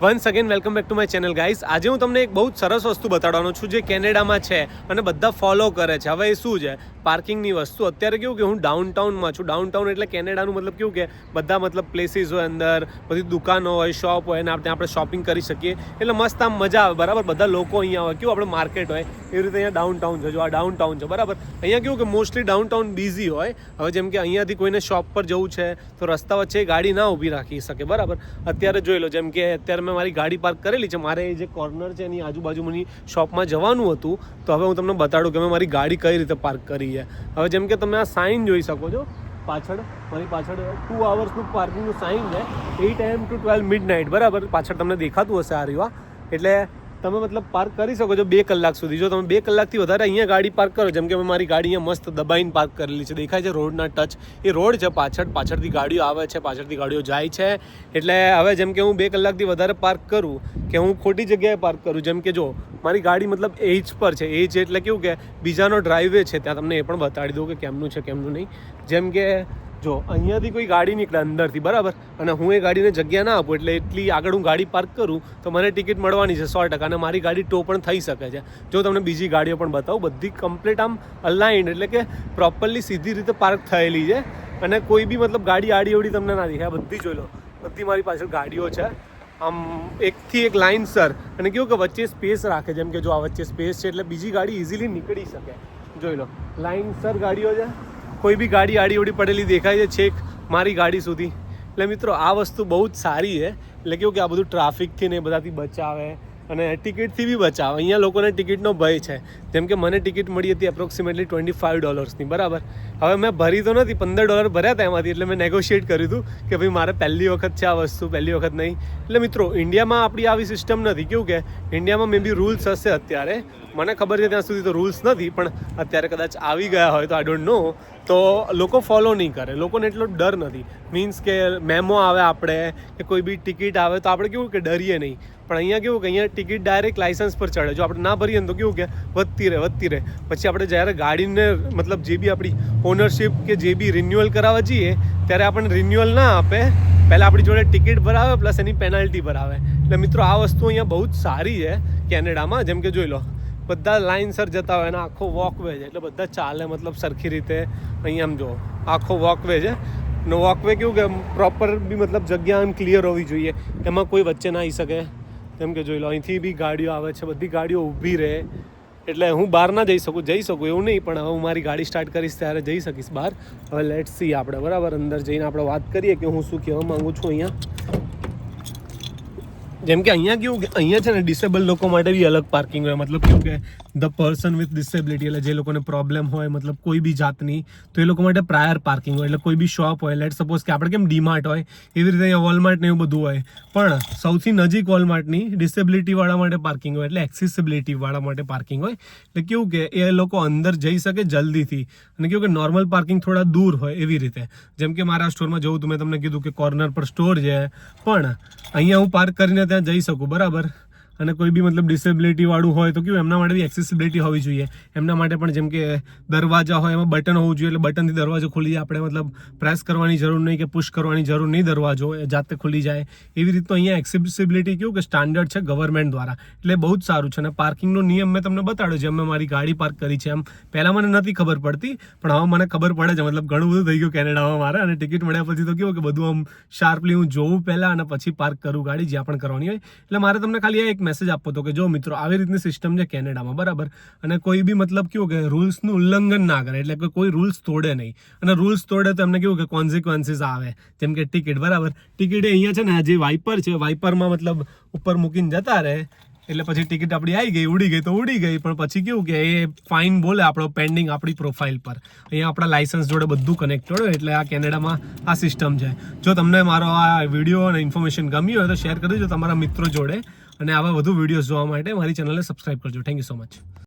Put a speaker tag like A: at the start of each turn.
A: Once again welcome back to my channel guys. આજે હું તમને એક બહુ જ સરસ વસ્તુ બતાડવાનો છું જે કેનેડામાં છે અને બધા ફોલો કરે છે. હવે એ શું છે? પાર્કિંગની વસ્તુ. અત્યારે કેવું કે હું ડાઉનટાઉનમાં છું. ડાઉનટાઉન એટલે કેનેડાનું મતલબ કેવું કે બધા મતલબ પ્લેસીસ હોય, અંદર બધી દુકાનો હોય, શોપ હોય, અને ત્યાં આપણે શોપિંગ કરી શકીએ. એટલે મસ્ત આમ મજા આવે, બરાબર. બધા લોકો અહીંયા હોય, કેવું આપણે માર્કેટ હોય એવી રીતે અહીંયા ડાઉનટાઉન છે. જો આ ડાઉનટાઉન છે, બરાબર. અહીંયા કેવું કે મોસ્ટલી ડાઉનટાઉન બિઝી હોય. હવે જેમ કે અહીંયાથી કોઈને શોપ પર જવું છે તો રસ્તા વચ્ચે ગાડી ના ઊભી રાખી શકે, બરાબર. અત્યારે જોઈ લો, જેમ કે અત્યારે મેં મારી ગાડી પાર્ક કરેલી છે. મારે જે કોર્નર છે એની આજુબાજુની શોપમાં જવાનું હતું, તો હવે હું તમને બતાડું કે મેં મારી ગાડી કઈ રીતે પાર્ક કરી છે. હવે જેમ કે તમે આ સાઇન જોઈ શકો છો પાછળ, મારી પાછળ 2 અવર્સનું પાર્કિંગનું સાઇન છે, 8 AM to 12 midnight, બરાબર. પાછળ તમને દેખાતું હશે આ રીવા. એટલે તમે મતલબ પાર્ક કરી શકો છો 2 કલાક સુધી. જો તમે 2 કલાકથી વધારે અહીંયા ગાડી પાર્ક કરો, જેમ કે મેં મારી ગાડી અહીંયા મસ્ત દબાઈને પાર્ક કરેલી છે, દેખાય છે રોડના ટચ, એ રોડ છે. પાછળથી ગાડીઓ આવે છે, પાછળથી ગાડીઓ જાય છે. એટલે હવે જેમ કે હું 2 કલાકથી વધારે પાર્ક કરું કે હું ખોટી જગ્યાએ પાર્ક કરું, જેમ કે જો મારી ગાડી મતલબ એજ પર છે. એજ એટલે કેવું કે બીજાનો ડ્રાઈવે છે, ત્યાં તમને એ પણ બતાડી દઉં કે કેમનું છે કેમનું નહીં. જેમ કે જો અહીંયાથી કોઈ ગાડી નીકળે અંદરથી, બરાબર, અને હું એ ગાડીને જગ્યા ના આપું, એટલે એટલી આગળ હું ગાડી પાર્ક કરું તો મને ટિકિટ મળવાની છે 100%. અને મારી ગાડી ટો પણ થઈ શકે છે. જો તમને બીજી ગાડીઓ પણ બતાવું, બધી કમ્પ્લીટ આમ અલાઇન્ડ, એટલે કે પ્રોપરલી સીધી રીતે પાર્ક થયેલી છે. અને કોઈ બી મતલબ ગાડી આડી અવડી તમને ના દેખાય. બધી જોઈ લો, બધી મારી પાછળ ગાડીઓ છે, આમ એકથી એક લાઇન સર. અને કેવું કે વચ્ચે સ્પેસ રાખે, જેમ કે જો આ વચ્ચે સ્પેસ છે એટલે બીજી ગાડી ઇઝીલી નીકળી શકે. જોઈ લો, લાઇન સર ગાડીઓ છે, કોઈ બી ગાડી આડી અવડી પડેલી દેખાય છે છેક મારી ગાડી સુધી. એટલે મિત્રો આ વસ્તુ બહુ જ સારી છે. એટલે કેવું કે આ બધું ટ્રાફિકથી ને બધાથી બચાવે અને ટિકિટથી બી બચાવે. અહીંયા લોકોને ટિકિટનો ભય છે. જેમ કે મને ટિકિટ મળી હતી એપ્રોક્સિમેટલી $25ની, બરાબર. હવે મેં ભરી તો નથી, $15 ભર્યા હતા એમાંથી. એટલે મેં નેગોશિએટ કર્યું હતું કે ભાઈ મારે પહેલી વખત છે આ વસ્તુ, પહેલી વખત નહીં. એટલે મિત્રો ઇન્ડિયામાં આપણી આવી સિસ્ટમ નથી. કેવું કે ઇન્ડિયામાં મે બી રૂલ્સ હશે અત્યારે, મને ખબર છે ત્યાં સુધી તો રૂલ્સ નથી, પણ અત્યારે કદાચ આવી ગયા હોય તો આઈ ડોન્ટ નો. તો લોકો ફોલો નહીં કરે, લોકોને એટલો ડર નથી. મીન્સ કે મેમો આવે આપણે કે કોઈ બી ટિકિટ આવે તો આપણે કેવું કે ડરીએ નહીં. પણ અહીંયા કેવું કે અહીંયા ટિકિટ ડાયરેક્ટ લાઇસન્સ પર ચડે. જો આપણે ના ભરીએ ને તો કેવું કે વધતી રહે. પછી આપણે જ્યારે ગાડીને મતલબ જે બી આપણી ઓનરશિપ કે જે બી રિન્યુઅલ કરાવવા જઈએ ત્યારે આપણને રિન્યુઅલ ના આપે, પહેલાં આપણી જોડે ટિકિટ ભરાવે પ્લસ એની પેનલ્ટી ભરાવે. એટલે મિત્રો આ વસ્તુ અહીંયા બહુ જ સારી છે કેનેડામાં. જેમ કે જોઈ લો, બધા લાઇનસર જતા હોય અને આખો વોકવે છે, એટલે બધા ચાલે મતલબ સરખી રીતે. અહીંયા આમ જો આખો વોકવે છે, ને વોકવે કેવું કે પ્રોપર બી મતલબ જગ્યા આમ ક્લિયર હોવી જોઈએ, એમાં કોઈ વચ્ચે ના આવી શકે. જેમ કે જોઈ લો, અહીંથી બી ગાડીઓ આવે છે, બધી ગાડીઓ ઊભી રહે. એટલે હું બહાર ના જઈ શકું એવું નહીં, પણ હવે હું મારી ગાડી સ્ટાર્ટ કરીશ ત્યારે જઈ શકીશ બહાર. હવે લેટ્સ સી આપણે, બરાબર, અંદર જઈને આપણે વાત કરીએ કે હું શું કહેવા માગું છું અહીંયા. જેમ કે અહીંયા કેવું કે અહીંયા છે ને ડિસેબલ લોકો માટે બી અલગ પાર્કિંગ હોય. મતલબ કેવું કે ધ પર્સન વિથ ડિસેબિલિટી, એટલે જે લોકોને પ્રોબ્લેમ હોય મતલબ કોઈ બી જાતની, તો એ લોકો માટે પ્રાયર પાર્કિંગ હોય. એટલે કોઈ બી શોપ હોય, લેટ સપોઝ કે આપણે કેમ ડીમાર્ટ હોય એવી રીતે અહીંયા વોલમાર્ટ ને એવું બધું હોય, પણ સૌથી નજીક વોલમાર્ટની ડિસેબિલિટીવાળા માટે પાર્કિંગ હોય, એટલે એક્સેસિબિલિટીવાળા માટે પાર્કિંગ હોય. એટલે કેવું કે એ લોકો અંદર જઈ શકે જલ્દીથી. અને કેવું કે નોર્મલ પાર્કિંગ થોડા દૂર હોય એવી રીતે. જેમ કે મારા સ્ટોરમાં જવું તો મેં તમને કીધું કે કોર્નર પર સ્ટોર છે, પણ અહીંયા હું પાર્ક કરીને ત્યાં જઈ શકું, બરાબર. અને કોઈ બી મતલબ ડિસેબિલિટી વાળું હોય તો કેવું એમના માટે બી એક્સેસિબિલિટી હોવી જોઈએ. એમના માટે પણ જેમ કે દરવાજા હોય એમાં બટન હોવું જોઈએ, એટલે બટનથી દરવાજો ખુલી જાય. આપણે મતલબ પ્રેસ કરવાની જરૂર નહીં કે પુશ કરવાની જરૂર નહીં, દરવાજો જાતે ખુલી જાય. એવી રીતનું અહીંયા એક્સેસિબિલિટી કેવું કે સ્ટાન્ડર્ડ છે ગવર્મેન્ટ દ્વારા, એટલે બહુ જ સારું છે. અને પાર્કિંગનો નિયમ મેં તમને બતાડ્યો, જેમ મેં મારી ગાડી પાર્ક કરી છે એમ. પહેલાં મને નથી ખબર પડતી, પણ હવે મને ખબર પડે છે. મતલબ ઘણું બધું થઈ ગયું કેનેડામાં મારે. અને ટિકિટ મળ્યા પછી તો કેવું કે બધું આમ શાર્પલી હું જોઉં પહેલાં, અને પછી પાર્ક કરું ગાડી જ્યાં પણ કરવાની હોય. એટલે મારે તમને ખાલી એક મેસેજ આપવો હતો કે જો મિત્રો આવી રીતની સિસ્ટમ છે કેનેડામાં, બરાબર. અને કોઈ બી મતલબ કેવું કે રૂલ્સનું ઉલ્લંઘન ના કરે, એટલે કે કોઈ રૂલ્સ તોડે નહીં. અને રૂલ્સ તોડે તો એમને કેવું કે કોન્સિક્વન્સીસ આવે, જેમ કે ટિકિટ, બરાબર. ટિકિટ અહીંયા છે ને જે વાઇપર છે, વાઇપરમાં મતલબ ઉપર મૂકીને જતા રહે, એટલે પછી ટિકિટ આપણી આવી ગઈ, ઉડી ગઈ તો ઉડી ગઈ. પણ પછી કેવું કે એ ફાઇન બોલે આપણો પેન્ડિંગ આપણી પ્રોફાઇલ પર. અહીંયા આપણા લાઇસન્સ જોડે બધું કનેક્ટેડ હોય. એટલે આ કેનેડામાં આ સિસ્ટમ છે. જો તમને મારો આ વિડીયો અને ઇન્ફોર્મેશન ગમી હોય તો શેર કરી દેજો તમારા મિત્રો જોડે. અને આવા વધુ વિડીયોઝ જોવા માટે મારી ચેનલને સબસ્ક્રાઈબ કરજો. Thank you so much.